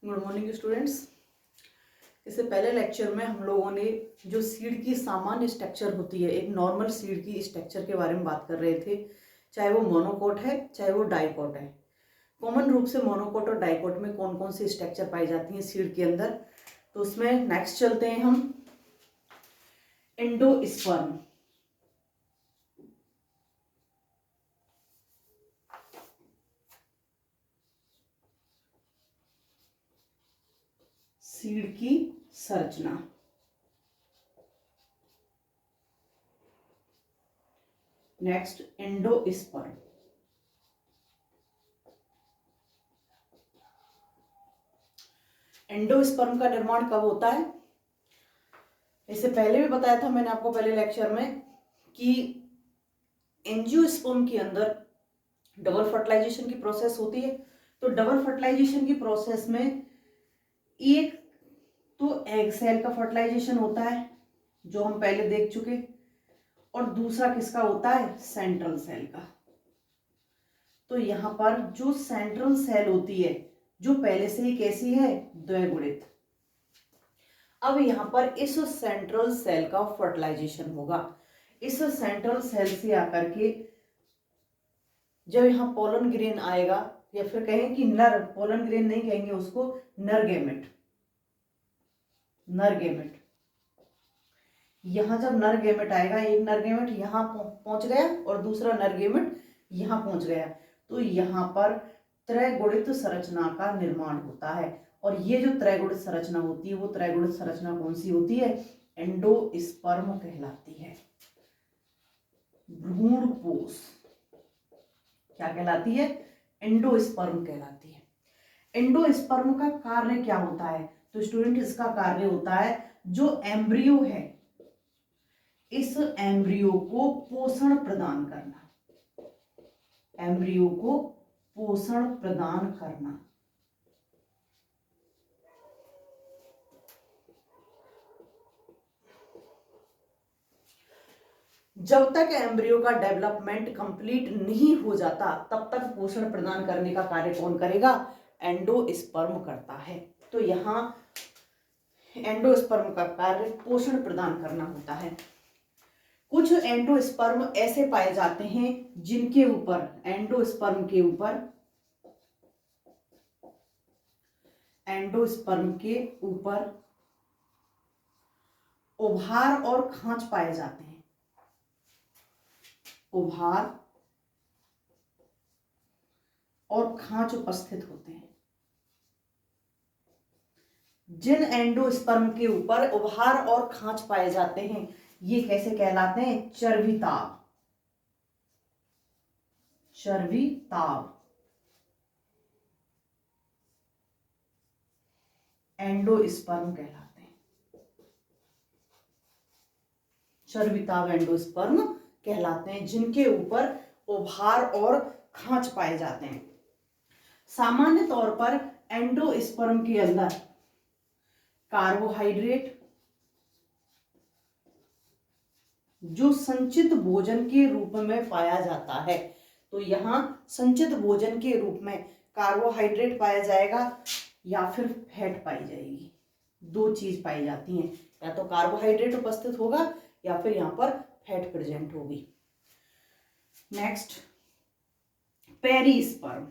Good morning students. इससे पहले lecture में हम लोगों ने जो सीड की सामान्य स्ट्रक्चर होती है, एक नॉर्मल सीड की स्ट्रक्चर के बारे में बात कर रहे थे। चाहे वो मोनोकोट है चाहे वो डाइकोट है। कॉमन रूप से मोनोकोट और डाइकोट में कौन कौन सी स्ट्रक्चर पाई जाती हैं सीड के अंदर, तो उसमें नेक्स्ट चलते हैं हम एंडोस्पर्म। सीड की संरचना, नेक्स्ट एंडोस्पर्म। एंडोस्पर्म का निर्माण कब होता है? इससे पहले भी बताया था मैंने आपको पहले लेक्चर में कि एंजियोस्पर्म के अंदर डबल फर्टिलाइजेशन की प्रोसेस होती है। तो डबल फर्टिलाइजेशन की प्रोसेस में एक तो एग सेल का फर्टिलाइजेशन होता है जो हम पहले देख चुके, और दूसरा किसका होता है? सेंट्रल सेल का। तो यहां पर जो सेंट्रल सेल होती है जो पहले से ही कैसी है? द्विगुणित। अब यहां पर इस सेंट्रल सेल का फर्टिलाइजेशन होगा। इस सेंट्रल सेल से आकर के जब यहाँ पोलन ग्रेन आएगा, या फिर कहें कि नर, पोलन ग्रेन नहीं कहेंगे उसको, नर गैमेट। नर गैमेट, यहां जब नर गैमेट आएगा, एक नर गैमेट यहां पहुंच गया और दूसरा नर गैमेट यहां पहुंच गया, तो यहां पर त्रैगुणित संरचना का निर्माण होता है। और ये जो त्रैगुणित संरचना होती है वो त्रैगुणित संरचना कौन सी होती है? एंडोस्पर्म कहलाती है। भ्रूणपोष क्या कहलाती है? एंडोस्पर्म कहलाती है। एंडोस्पर्म का कार्य क्या होता है? तो स्टूडेंट इसका कार्य होता है जो एम्ब्रियो है, इस एम्ब्रियो को पोषण प्रदान करना। एम्ब्रियो को पोषण प्रदान करना। जब तक एम्ब्रियो का डेवलपमेंट कंप्लीट नहीं हो जाता तब तक पोषण प्रदान करने का कार्य कौन करेगा? एंडोस्पर्म करता है। तो यहाँ एंडोस्पर्म का कार्य पोषण प्रदान करना होता है। कुछ एंडोस्पर्म ऐसे पाए जाते हैं जिनके ऊपर, एंडोस्पर्म के ऊपर, एंडोस्पर्म के ऊपर उभार और खांच पाए जाते हैं। उभार और खांच उपस्थित होते हैं। जिन एंडोस्पर्म के ऊपर उभार और खांच पाए जाते हैं ये कैसे कहलाते हैं? चर्विताव। चर्विताव एंडोस्पर्म कहलाते हैं। चर्विताव एंडोस्पर्म कहलाते हैं जिनके ऊपर उभार और खांच पाए जाते हैं। सामान्य तौर पर एंडोस्पर्म के अंदर कार्बोहाइड्रेट जो संचित भोजन के रूप में पाया जाता है, तो यहां संचित भोजन के रूप में कार्बोहाइड्रेट पाया जाएगा या फिर फैट पाई जाएगी। दो चीज पाई जाती हैं, या तो कार्बोहाइड्रेट उपस्थित होगा या फिर यहां पर फैट प्रेजेंट होगी। Next perisperm.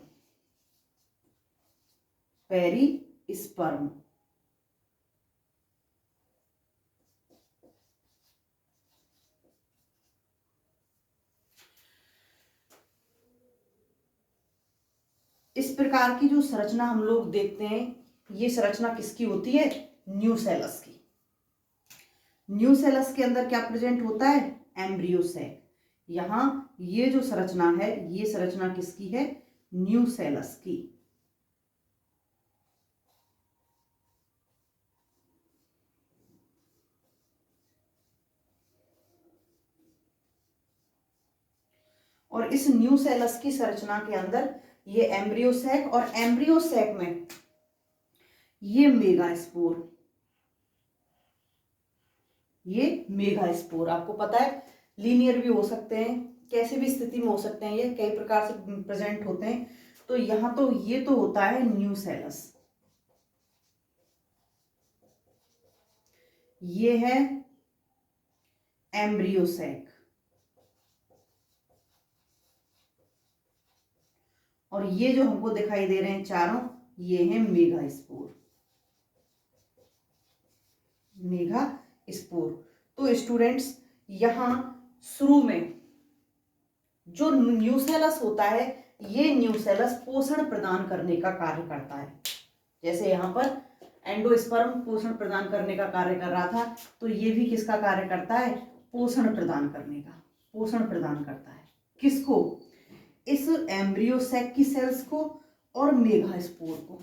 पेरिस्पर्म इस प्रकार की जो संरचना हम लोग देखते हैं, ये संरचना किसकी होती है? न्यूसेलस की। न्यूसेलस के अंदर क्या प्रेजेंट होता है? Embryo sac. यहां ये जो संरचना है ये संरचना किसकी है? न्यूसेलस की। और इस न्यूसेलस की संरचना के अंदर ये एम्ब्रियो सैक, और एम्ब्रियो सैक में ये मेगास्पोर, ये मेगास्पोर आपको पता है लीनियर भी हो सकते हैं, कैसे भी स्थिति में हो सकते हैं, ये कई प्रकार से प्रेजेंट होते हैं। तो यहाँ तो ये तो होता है न्यूसेलस, ये है एम्ब्रियो सैक और ये जो हमको दिखाई दे रहे हैं चारों, ये है मेगास्पोर। मेगास्पोर। तो स्टूडेंट्स यहां शुरू में जो न्यूसेलस होता है, ये न्यूसेलस पोषण प्रदान करने का कार्य करता है। जैसे यहाँ पर एंडोस्पर्म पोषण प्रदान करने का कार्य कर रहा था, तो ये भी किसका कार्य करता है? पोषण प्रदान करने का। पोषण प्रदान करता है किसको? इस एम्ब्रियो सैक की सेल्स को और मेगास्पोर को,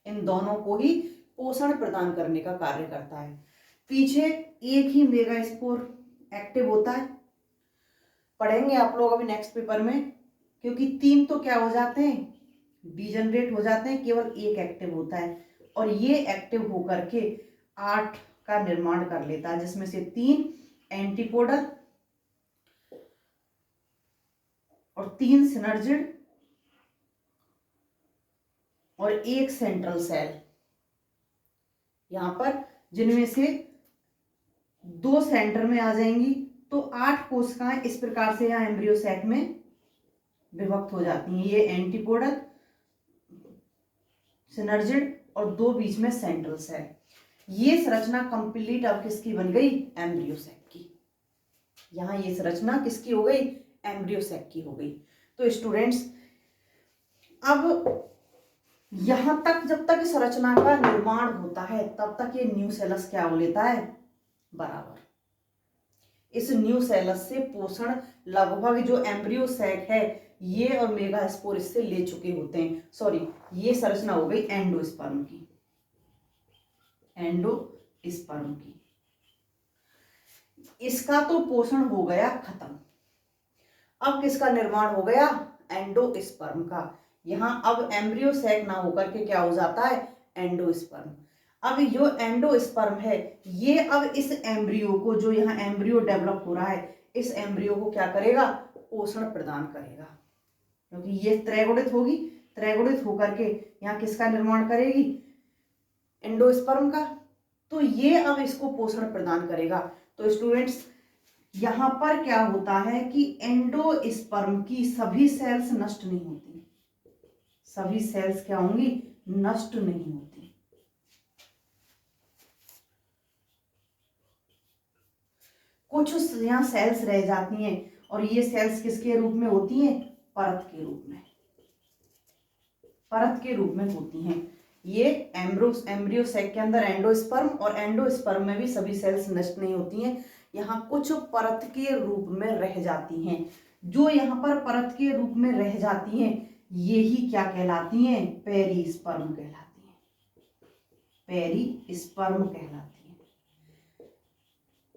इन दोनों को ही पोषण प्रदान करने का कार्य करता है। पीछे एक ही मेगास्पोर एक्टिव होता है, पढ़ेंगे आप लोग अभी नेक्स्ट पेपर में, क्योंकि 3 तो क्या हो जाते हैं? डिजनरेट हो जाते हैं, केवल एक एक्टिव होता है और ये एक्टिव होकर के 8 का निर्माण कर लेता है, जिसमें से 3 एंटीपोडल और 3 सिनर्जिड और 1 सेंट्रल सेल, यहां पर जिनमें से 2 सेंटर में आ जाएंगी, तो 8 कोशिकाएं इस प्रकार से यहाँ एम्ब्रियो सैक में विभक्त हो जाती हैं। ये एंटीपोडल, सिनर्जिड और 2 बीच में सेंट्रल सेल। ये संरचना कंप्लीट अब किसकी बन गई? एम्ब्रियो सैक की। यहाँ ये संरचना किसकी हो गई? एम्ब्रियो सैक की हो गई। तो स्टूडेंट्स अब यहां तक जब तक इस संरचना का निर्माण होता है, तब तक ये न्यूसेलस क्या हो लेता है? बराबर। इस न्यूसेलस से पोषण लगभग जो एम्ब्रियो सैक है ये और मेगास्पोर इससे ले चुके होते हैं। सॉरी, ये संरचना हो गई एंडोस्पर्म की। एंडोस्पर्म की इसका तो पोषण हो गया खत्म। अब किसका निर्माण हो गया? एंडोस्पर्म का। यहां अब एम्ब्रियो सैक ना होकर के क्या हो जाता है? एंडोस्पर्म। अब जो एंडोस्पर्म है ये अब इस एम्ब्रियो को, जो यहाँ एम्ब्रियो डेवलप हो रहा है, इस एम्ब्रियो को क्या करेगा? पोषण प्रदान करेगा, क्योंकि ये त्रैगुणित होगी। त्रैगुणित होकर के यहाँ किसका निर्माण करेगी? एंडोस्पर्म का। तो ये अब इसको पोषण प्रदान करेगा। तो स्टूडेंट्स यहां पर क्या होता है कि एंडोस्पर्म की सभी सेल्स नष्ट नहीं होती। सभी सेल्स क्या होंगी? नष्ट नहीं होती। कुछ यहाँ सेल्स रह जाती हैं और ये सेल्स किसके रूप में होती हैं? परत के रूप में। परत के रूप में होती हैं। ये एम्ब्रियो सैक के अंदर एंडोस्पर्म और एंडोस्पर्म में भी सभी सेल्स नष्ट नहीं होती हैं। यहाँ कुछ परत के रूप में रह जाती हैं। जो यहाँ पर परत के रूप में रह जाती हैं ये ही क्या कहलाती हैं? पेरिस्पर्म कहलाती हैं। पेरिस्पर्म कहलाती हैं।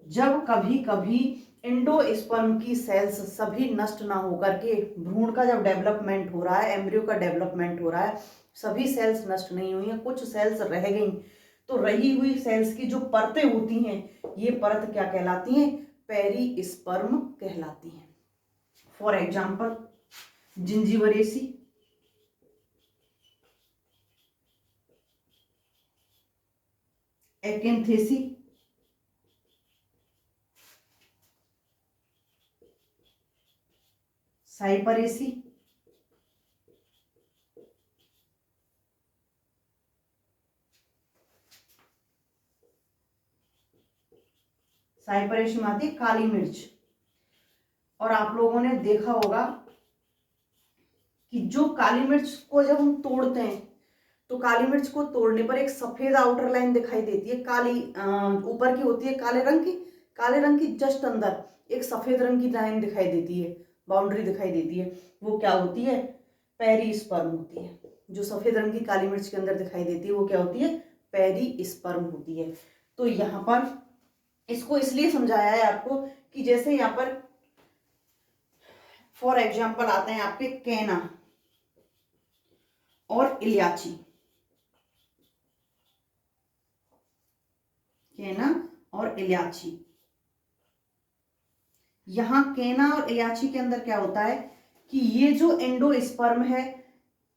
जब कभी कभी एंडोस्पर्म की सेल्स सभी नष्ट ना होकर के भ्रूण का जब डेवलपमेंट हो रहा है, एम्ब्रियो का डेवलपमेंट हो रहा है, सभी सेल्स नष्ट नहीं हुई हैं, कुछ सेल्स रह गई, तो रही हुई सेल्स की जो परतें होती हैं ये परत क्या कहलाती हैं? पेरिस्पर्म कहलाती हैं। फॉर एग्जाम्पल जिंजीवरेसी, एकेंथेसी, साइपरेसी, साइपरेसी में आती है काली मिर्च। और आप लोगों ने देखा होगा कि जो काली मिर्च को जब हम तोड़ते हैं तो काली मिर्च को तोड़ने पर एक सफेद आउटर लाइन दिखाई देती है, काली ऊपर की होती है काले रंग की जस्ट अंदर एक सफेद रंग की लाइन दिखाई देती है, बाउंड्री दिखाई देती है। वो क्या होती है? पेरिस्पर्म होती है। जो सफेद रंग की काली मिर्च के अंदर दिखाई देती है वो क्या होती है? पेरिस्पर्म होती है। तो यहाँ पर इसको इसलिए समझाया है आपको कि जैसे यहाँ पर फॉर एग्जाम्पल आते हैं आपके कैना और इलियाची। कैना और इलियाची, यहां कैना और इलियाची के अंदर क्या होता है कि ये जो एंडोस्पर्म है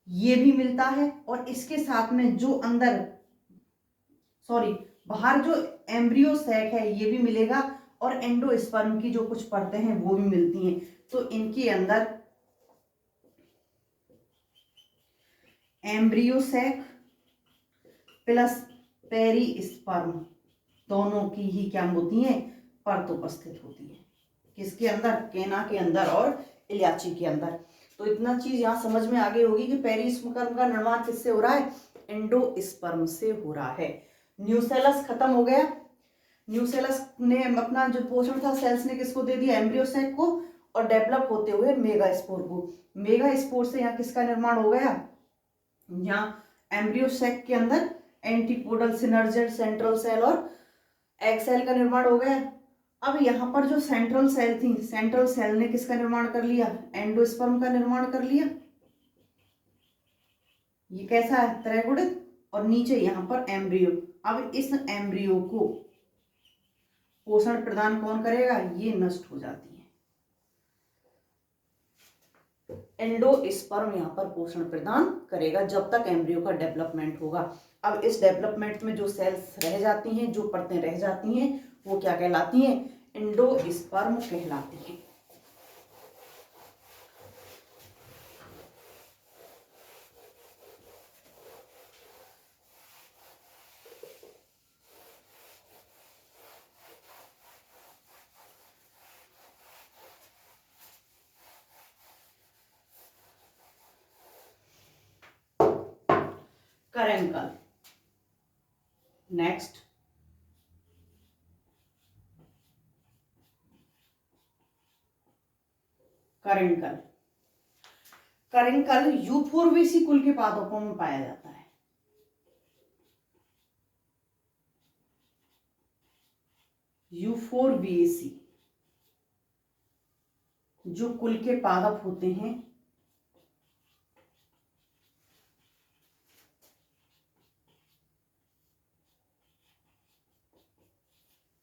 ये भी मिलता है और इसके साथ में जो अंदर बाहर जो एम्ब्रियो सैक है ये भी मिलेगा और एंडोस्पर्म की जो कुछ परतें हैं वो भी मिलती हैं। तो इनके अंदर एम्ब्रियो सैक प्लस पेरिस्पर्म दोनों की ही क्या होती हैं, परत उपस्थित होती है। किसके अंदर, केना के अंदर और इल्याची के अंदर। तो इतना चीज यहाँ समझ में आ गई होगी कि पेरिस्पर्म का निर्माण किससे हो रहा है, एंडोस्पर्म से हो रहा है। न्यूसेलस खत्म हो गया। न्यूसेलस ने अपना जो पोषण था सेल्स ने किसको दे दिया, एम्ब्रियो सैक को, और डेवलप होते हुए मेगास्पोर को। मेगास्पोर से यहाँ किसका निर्माण हो गया, यहाँ एम्ब्रियो सैक के अंदर एंटीपोडल, सिनर्जेट, सेंट्रल सेल और एग सेल का निर्माण हो गया। अब यहाँ पर जो सेंट्रल सेल थी, सेंट्रल सेल ने किसका निर्माण कर लिया, एंडोस्पर्म का निर्माण कर लिया। ये कैसा है, त्रैगुणित, और नीचे यहाँ पर एम्ब्रियो। अब इस एम्ब्रियो को पोषण प्रदान कौन करेगा, ये नष्ट हो जाती है। एंडोस्पर्म यहाँ पर पोषण प्रदान करेगा जब तक एम्ब्रियो का डेवलपमेंट होगा। अब इस डेवलपमेंट में जो सेल्स रह जाती हैं, जो परतें रह जाती हैं, वो क्या कहलाती हैं, एंडोस्पर्म कहलाती हैं। करेंकल। नेक्स्ट, करेंकल। करेंकल यूफोर्बिएसी कुल के पादपों में पाया जाता है। यूफोर्बिएसी जो कुल के पादप होते हैं,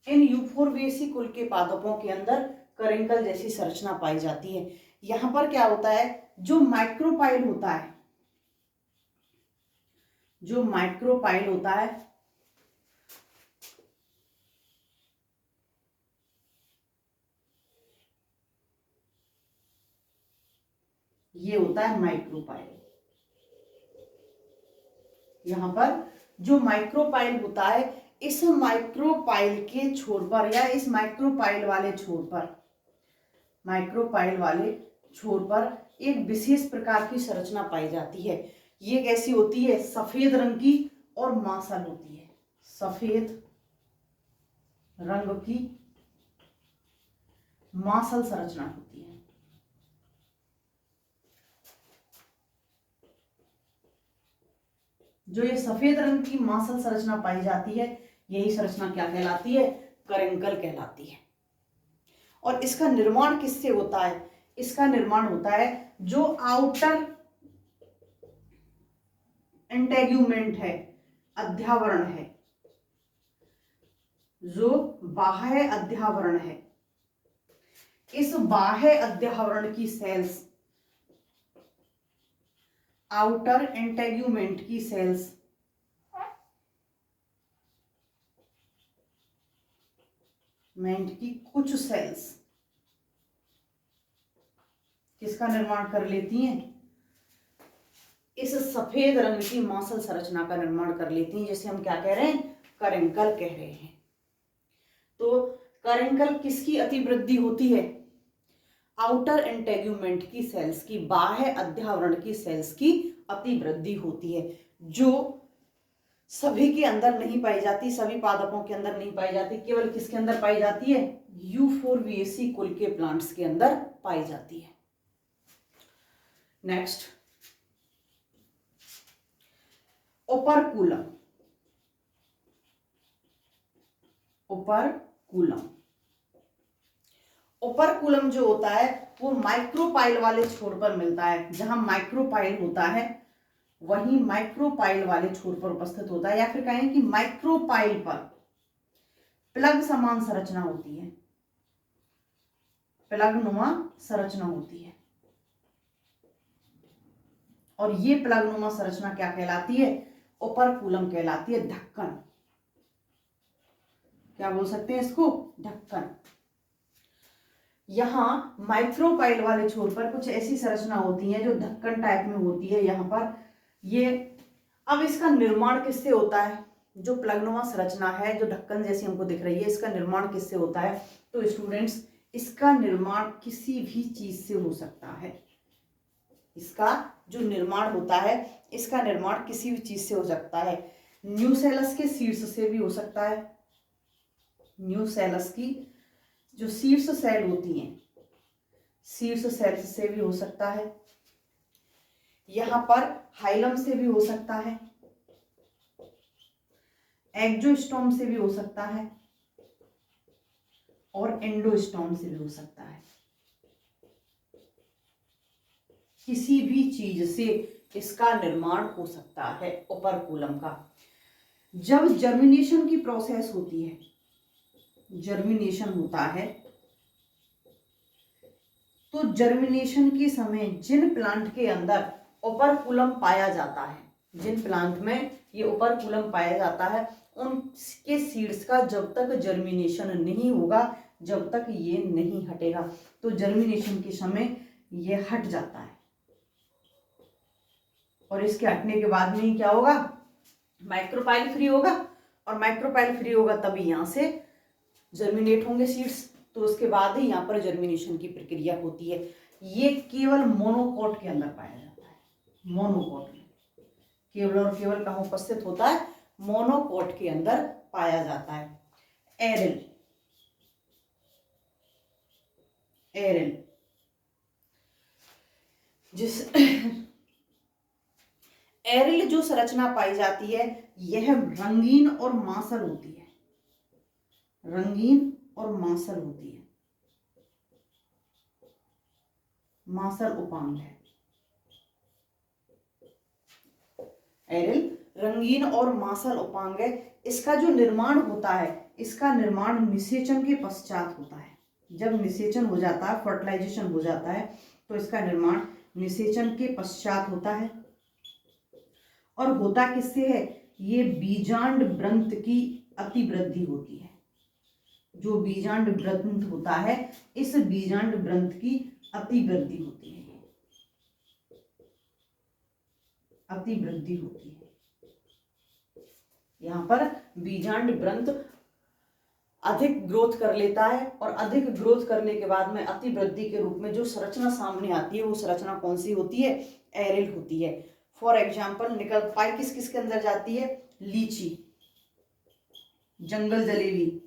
इन यूफोर्बिएसी कुल के पादपों के अंदर करेंकल जैसी संरचना पाई जाती है। यहां पर क्या होता है, जो माइक्रोपाइल होता है, जो माइक्रोपाइल होता है, ये होता है माइक्रोपाइल। यहां पर जो माइक्रोपाइल होता है, इस माइक्रोपाइल के छोर पर या इस माइक्रोपाइल वाले छोर पर, माइक्रोपाइल वाले छोर पर एक विशेष प्रकार की संरचना पाई जाती है। ये कैसी होती है, सफेद रंग की और मांसल होती है। सफेद रंग की मांसल संरचना होती है। जो ये सफेद रंग की मांसल संरचना पाई जाती है, यही संरचना क्या कहलाती है, करेंकल कहलाती है। और इसका निर्माण किससे होता है, इसका निर्माण होता है जो आउटर इंटेग्यूमेंट है, अध्यावरण है, जो बाह्य अध्यावरण है, इस बाह्य अध्यावरण की सेल्स, आउटर इंटेग्यूमेंट की सेल्स मेंट की कुछ सेल्स किसका निर्माण कर लेती हैं, इस सफेद रंग की मांसल संरचना का निर्माण कर लेती हैं, जिसे हम क्या कह रहे हैं, करेंकल कह रहे हैं। तो करेंकल किसकी अतिवृद्धि होती है, आउटर इंटेग्यूमेंट की सेल्स की, बाह्य अध्यावरण की सेल्स की अतिवृद्धि होती है, जो सभी के अंदर नहीं पाई जाती, सभी पादपों के अंदर नहीं पाई जाती, केवल किसके अंदर पाई जाती है, यूफोर्बिएसी कुल के प्लांट्स के अंदर पाई जाती है। Next, operculum. ओपरकुलम, ओपरकुलम जो होता है वो माइक्रोपाइल वाले छोर पर मिलता है। जहां माइक्रोपाइल होता है वहीं माइक्रोपाइल वाले छोर पर उपस्थित होता है, या फिर कहें कि माइक्रोपाइल पर प्लग समान संरचना होती है, प्लग नुमा संरचना होती है। और ये प्लग नुमा संरचना क्या कहलाती है, ओपरकुलम कहलाती है, ढक्कन। क्या बोल सकते हैं इसको, ढक्कन। यहाँ माइक्रोपाइल वाले छोर पर कुछ ऐसी संरचना होती है जो ढक्कन टाइप में होती है यहाँ पर ये। अब इसका निर्माण किससे होता है, जो प्लगनुमा संरचना है जो ढक्कन जैसी हमको दिख रही है, इसका निर्माण किससे होता है, तो स्टूडेंट्स इसका निर्माण किसी भी चीज से हो सकता है। इसका जो निर्माण होता है, इसका निर्माण किसी भी चीज से हो सकता है। न्यूसेलस के शीर्ष से भी हो सकता है, न्यूसेलस की जो शीर्ष सेल होती हैं, शीर्ष सेल से भी हो सकता है। यहां पर हाइलम से भी हो सकता है, एक्सोस्टोम से भी हो सकता है और एंडोस्टोम से भी हो सकता है। किसी भी चीज से इसका निर्माण हो सकता है ओपर्कुलम का। जब जर्मिनेशन की प्रोसेस होती है, जर्मिनेशन होता है, तो जर्मिनेशन के समय जिन प्लांट के अंदर ओपर्कुलम पाया जाता है, जिन प्लांट में ये ओपर्कुलम पाया जाता है, उनके सीड्स का जब तक जर्मिनेशन नहीं होगा, जब तक ये नहीं हटेगा, तो जर्मिनेशन के समय ये हट जाता है। और इसके हटने के बाद में क्या होगा, माइक्रोपाइल फ्री होगा, और माइक्रोपाइल फ्री होगा तभी यहाँ से जर्मिनेट होंगे सीड्स, तो उसके बाद ही यहाँ पर जर्मिनेशन की प्रक्रिया होती है। ये केवल मोनोकोट के अंदर पाया जाता है, मोनोकोट में केवल और केवल कहाँ उपस्थित होता है, मोनोकोट के अंदर पाया जाता है। एरिल, एरिल जिस एरिल जो संरचना पाई जाती है यह रंगीन और मांसल होती है, रंगीन और मांसल होती है, मांसल उपांग है। एरिल रंगीन और मांसल उपांग है। इसका जो निर्माण होता है, इसका निर्माण निषेचन के पश्चात होता है। जब निषेचन हो जाता है, फर्टिलाइजेशन हो जाता है, तो इसका निर्माण निषेचन के पश्चात होता है। और होता किससे है, ये बीजांड ग्रंथ की अतिवृद्धि होती है। जो बीजांड ग्रंथ होता है, इस बीजांड ग्रंथ की अतिवृद्धि होती है, अतिवृद्धि होती है। यहाँ पर बीजांड ग्रंथ अधिक ग्रोथ कर लेता है, और अधिक ग्रोथ करने के बाद में अतिवृद्धि के रूप में जो संरचना सामने आती है, वो संरचना कौन सी होती है, एरिल होती है। फॉर एग्जाम्पल निकल पाई किस किस के अंदर जाती है, लीची, जंगल जलेबी,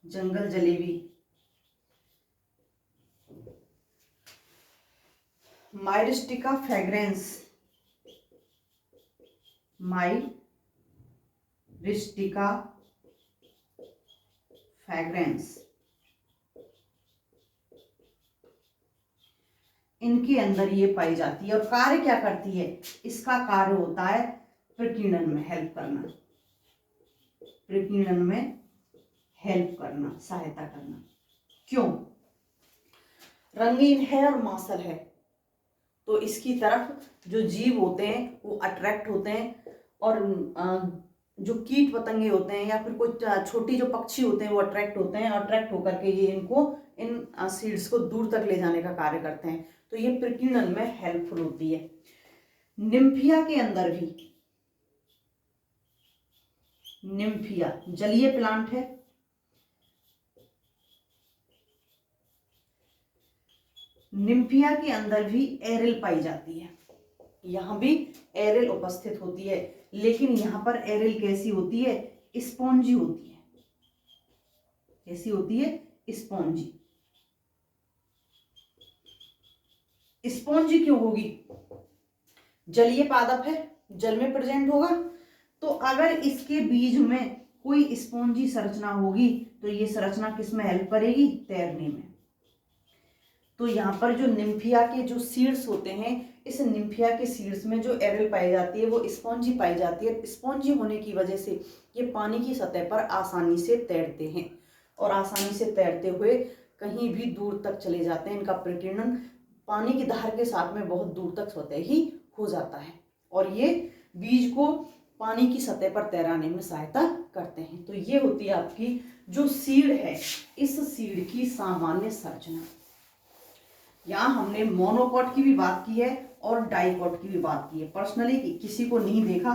जंगल जलेबी, माइरिस्टिका फ्रेग्रेंस, माइरिस्टिका फ्रेग्रेंस, इनके अंदर ये पाई जाती है। और कार्य क्या करती है, इसका कार्य होता है प्रकीर्णन में हेल्प करना, प्रकीर्णन में हेल्प करना, सहायता करना। क्यों, रंगीन है और मांसल है, तो इसकी तरफ जो जीव होते हैं वो अट्रैक्ट होते हैं, और जो कीट पतंगे होते हैं या फिर कोई छोटी जो पक्षी होते हैं वो अट्रैक्ट होते हैं, अट्रैक्ट होकर के ये इनको इन सीड्स को दूर तक ले जाने का कार्य करते हैं। तो ये प्रकीर्णन में हेल्पफुल होती है। निम्फिया के अंदर भी, निम्फिया जलीय प्लांट है, निम्फिया के अंदर भी एरिल पाई जाती है। यहां भी एरिल उपस्थित होती है, लेकिन यहां पर एरिल कैसी होती है, स्पॉन्जी होती है। कैसी होती है, स्पॉन्जी। स्पॉन्जी क्यों होगी, जलीय पादप है, जल में प्रेजेंट होगा, तो अगर इसके बीज में कोई स्पॉन्जी संरचना होगी तो ये संरचना किस में हेल्प करेगी, तैरने में। तो यहाँ पर जो निम्फिया के जो सीड्स होते हैं, इस निम्फिया के सीड्स में जो एरिल पाई जाती है वो स्पॉन्जी पाई जाती है। स्पॉन्जी होने की वजह से ये पानी की सतह पर आसानी से तैरते हैं, और आसानी से तैरते हुए कहीं भी दूर तक चले जाते हैं। इनका प्रकीर्णन पानी की धार के साथ में बहुत दूर तक स्वतः ही हो जाता है। और ये बीज को पानी की सतह पर तैराने में सहायता करते हैं। तो ये होती है आपकी जो सीड है, इस सीड की सामान्य संरचना। यहाँ हमने मोनोकॉट की भी बात की है और डाइकॉट की भी बात की है। पर्सनली किसी को नहीं देखा।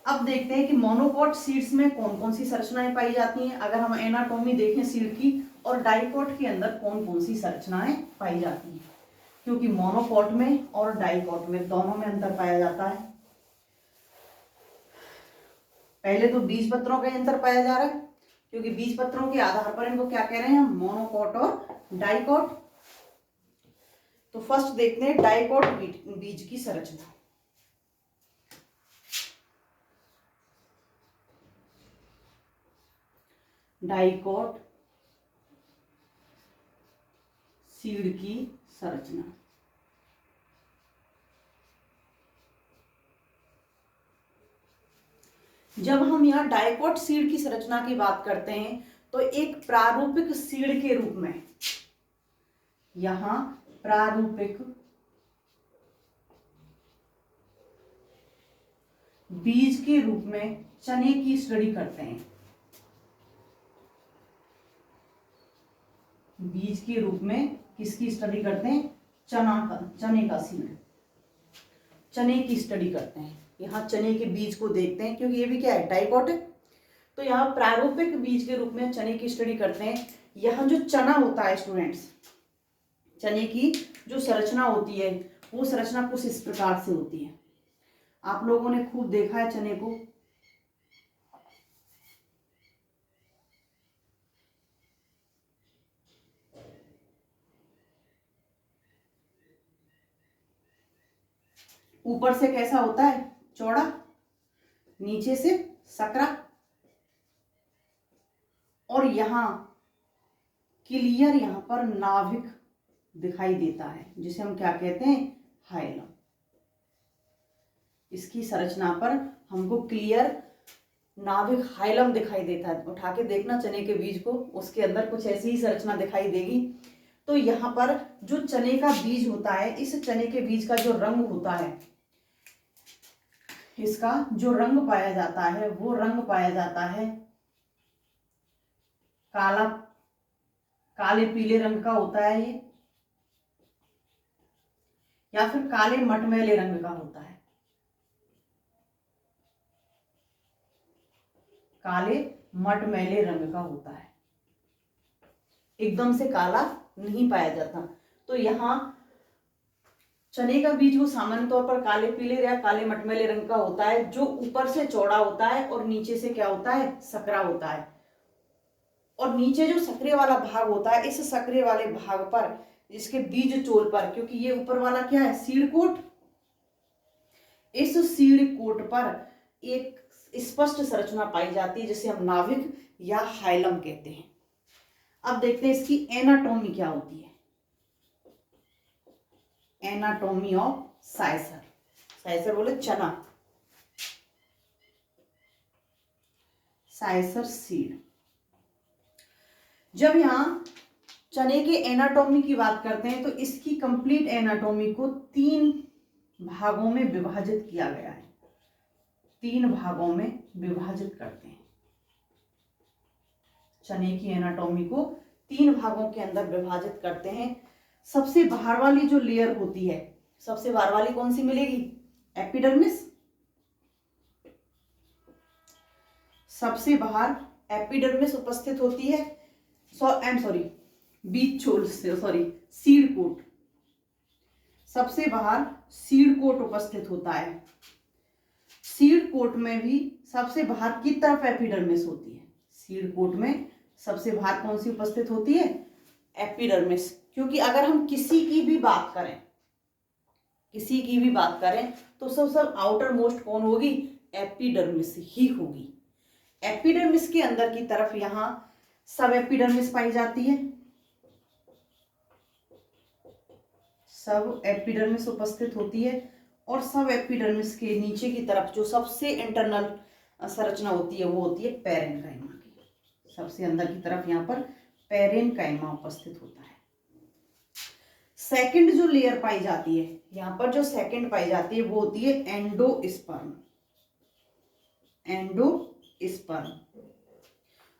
अब देखते हैं कि मोनोकॉट सीड्स में कौन कौन सी संरचनाएं पाई जाती हैं। अगर हम एनाटॉमी देखें सीड की, और डाइकॉट के अंदर कौन कौन सी संरचनाएं पाई जाती हैं, क्योंकि मोनोकॉट में और डाइकॉट में दोनों में अंतर पाया जाता है। पहले तो बीज पत्रों का अंतर पाया जा रहा है, क्योंकि बीज पत्रों के आधार पर इनको क्या कह रहे हैं हम, मोनोकॉट और डाइकॉट। तो फर्स्ट देखते हैं डाइकॉट बीज की संरचना। डाइकॉट सीड की संरचना। जब हम यहाँ डाइकॉट सीड की संरचना की बात करते हैं तो एक प्रारूपिक सीड के रूप में, यहां प्रारूपिक बीज के रूप में चने की स्टडी करते हैं। बीज के रूप में किसकी स्टडी करते हैं, चने का सीड, चने की स्टडी करते हैं। यहाँ चने के बीज को देखते हैं, क्योंकि ये भी क्या है, डाइकॉट है। तो यहाँ प्रारूपिक बीज के रूप में चने की स्टडी करते हैं। यहाँ जो चना होता है स्टूडेंट्स, चने की जो संरचना होती है वो संरचना कुछ इस प्रकार से होती है। आप लोगों ने खूब देखा है चने को। ऊपर से कैसा होता है, चौड़ा, नीचे से सकरा, और यहां क्लियर यहां पर नाभिक दिखाई देता है, जिसे हम क्या कहते हैं, हाइलम। इसकी संरचना पर हमको क्लियर नाभिक हाइलम दिखाई देता है। उठा के देखना चने के बीज को, उसके अंदर कुछ ऐसी ही संरचना दिखाई देगी। तो यहाँ पर जो चने का बीज होता है, इस चने के बीज का जो रंग होता है, इसका जो रंग पाया जाता है वो रंग पाया जाता है काला, काले पीले रंग का होता है ये, या फिर काले मटमैले रंग का होता है। काले मटमैले रंग का होता है, एकदम से काला नहीं पाया जाता। तो यहाँ चने का बीज वो सामान्य तौर पर काले पीले या काले मटमैले रंग का होता है, जो ऊपर से चौड़ा होता है और नीचे से क्या होता है, सकरा होता है। और नीचे जो सकरे वाला भाग होता है, इस सकरे वाले भाग पर, इसके बीज चोल पर, क्योंकि ये ऊपर वाला क्या है, सीड कोट, इस सीड कोट पर एक स्पष्ट संरचना पाई जाती है, जिसे हम नाभिक या हाइलम कहते हैं। अब देखते हैं इसकी एनाटॉमी क्या होती है। एनाटॉमी ऑफ साइसर, साइसर बोले चना, साइसर सीड। जब यहां चने के एनाटॉमी की बात करते हैं तो इसकी कंप्लीट एनाटॉमी को 3 भागों में विभाजित किया गया है। 3 भागों में विभाजित करते हैं चने की एनाटॉमी को, 3 भागों के अंदर विभाजित करते हैं। सबसे बाहर वाली जो लेयर होती है, सबसे बाहर वाली कौन सी मिलेगी, एपिडर्मिस। सबसे बाहर एपिडर्मिस उपस्थित होती है, बीज छोल से सीड कोट। सबसे बाहर सीड कोट उपस्थित होता है। सीड कोट में भी सबसे बाहर की तरफ एपिडर्मिस होती है। सीड कोट में सबसे बाहर कौन सी उपस्थित होती है, एपिडर्मिस। क्योंकि अगर हम किसी की भी बात करें तो सब आउटर मोस्ट कौन होगी, एपिडर्मिस ही होगी। एपिडर्मिस के अंदर की तरफ यहां सब एपिडर्मिस पाई जाती है, सब एपिडर्मिस उपस्थित होती है। और सब एपिडर्मिस के नीचे की तरफ जो सबसे इंटरनल संरचना होती है वो होती है पेरेन्काइमा की। सबसे अंदर की तरफ यहाँ पर पेरेन्काइमा उपस्थित होता है। सेकंड जो लेयर पाई जाती है, यहां पर जो सेकंड पाई जाती है वो होती है एंडोस्पर्म। एंडोस्पर्म,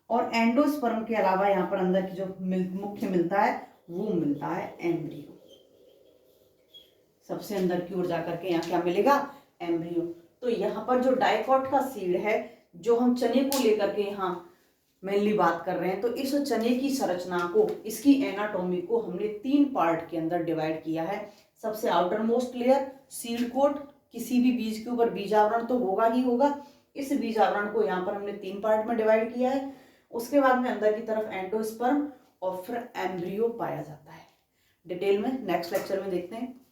और एंडोस्पर्म के अलावा यहां पर अंदर की जो मुख्य मिलता है वो मिलता है एम्ब्रियो। सबसे अंदर की ओर जाकर के यहाँ क्या मिलेगा, एम्ब्रियो। तो यहाँ पर जो डाइकॉट का सीड है, जो हम चने को लेकर के यहाँ मेनली बात कर रहे हैं, तो इस चने की संरचना को, इसकी एनाटॉमी को हमने 3 पार्ट के अंदर डिवाइड किया है। सबसे outer most layer seed coat, किसी भी बीज के ऊपर बीज आवरण तो होगा ही होगा, इस बीज आवरण को यहाँ पर हमने 3 पार्ट में डिवाइड किया है। उसके बाद में अंदर की तरफ एंडोस्पर्म और फिर एम्ब्रियो पाया जाता है। डिटेल में नेक्स्ट लेक्चर में देखते हैं।